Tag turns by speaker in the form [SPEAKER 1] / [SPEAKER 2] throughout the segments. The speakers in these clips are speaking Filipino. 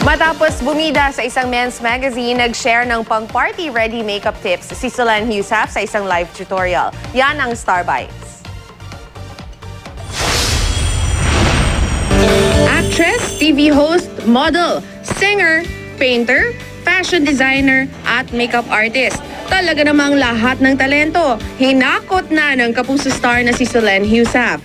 [SPEAKER 1] Matapos bumida sa isang men's magazine, nag-share ng pang-party ready makeup tips si Solenn Heussaff sa isang live tutorial. Yan ang Star Bites. Actress, TV host, model, singer, painter, fashion designer, at makeup artist. Talaga namang lahat ng talento, hinakot na ng kapuso star na si Solenn Heussaff.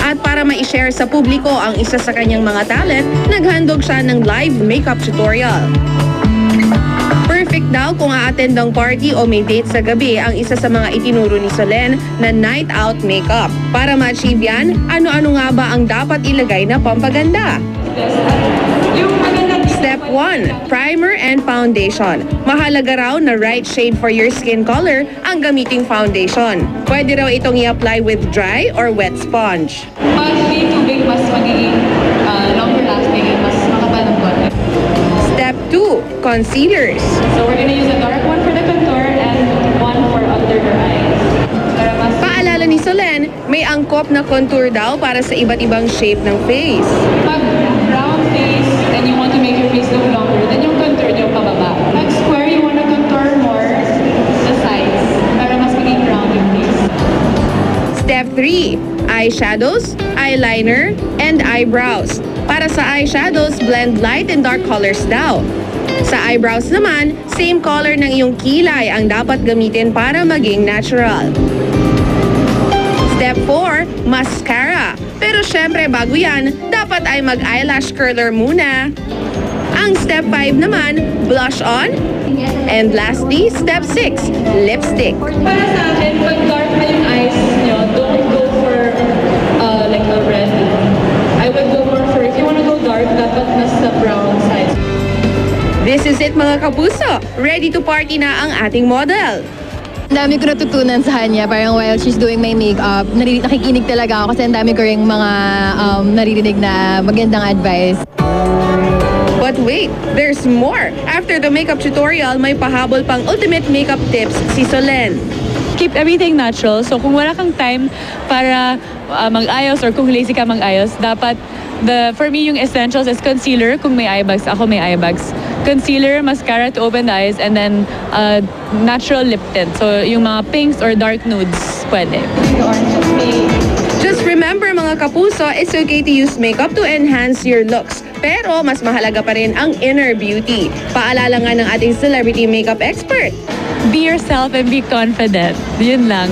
[SPEAKER 1] At para ma-share sa publiko ang isa sa kanyang mga talent, naghandog siya ng live makeup tutorial. Perfect daw kung a-attend ang party o may date sa gabi ang isa sa mga itinuro ni Solenn na night out makeup. Para ma-achieve yan, ano-ano nga ba ang dapat ilagay na pampaganda? Step 1. Primer and foundation. Mahalaga raw na right shade for your skin color ang gamiting foundation. Pwede raw itong i-apply with dry or wet sponge.
[SPEAKER 2] Pag may tubig, mas magiging longer lasting and mas makapal ng konti.
[SPEAKER 1] Step 2. Concealers.
[SPEAKER 2] So we're gonna use a dark one for the contour and one for under your eyes.
[SPEAKER 1] Paalala ni Solenn, may angkop na contour daw para sa iba't ibang shape ng face.
[SPEAKER 2] Pag round face and you want to make your face look longer, then yung contour nyo pababa. Pag square, you want to contour more the sides para mas maging round yung face.
[SPEAKER 1] Step 3. Eyeshadows, eyeliner, and eyebrows. Para sa eyeshadows, blend light and dark colors daw. Sa eyebrows naman, same color ng iyong kilay ang dapat gamitin para maging natural. Step 4, mascara. Pero syempre bago yan, dapat ay mag-eyelash curler muna. Ang step 5 naman, blush on. And lastly, step 6, lipstick.
[SPEAKER 2] Para sa akin, pag dark na yung eyes nyo, don't go for like a red. I would go more for, if you want to go dark, dapat nasa brown side.
[SPEAKER 1] This is it mga kapuso. Ready to party na ang ating model.
[SPEAKER 3] Ang dami ko natutunan sa kanya, parang while she's doing my makeup, nakikinig talaga ako kasi ang dami ko rin mga naririnig na magandang advice.
[SPEAKER 1] But wait, there's more! After the makeup tutorial, may pahabol pang ultimate makeup tips si Solenn.
[SPEAKER 2] Keep everything natural. So kung wala kang time para mag-ayos or kung lazy ka mag-ayos, dapat, for me, yung essentials is concealer. Kung may eye bags, ako may eye bags. Concealer, mascara to open the eyes, and then natural lip tint. So yung mga pinks or dark nudes, pwede.
[SPEAKER 1] Just remember mga kapuso, it's okay to use makeup to enhance your looks. Pero mas mahalaga pa rin ang inner beauty. Paalala nga ng ating celebrity makeup expert.
[SPEAKER 2] Be yourself and be confident. Yun lang.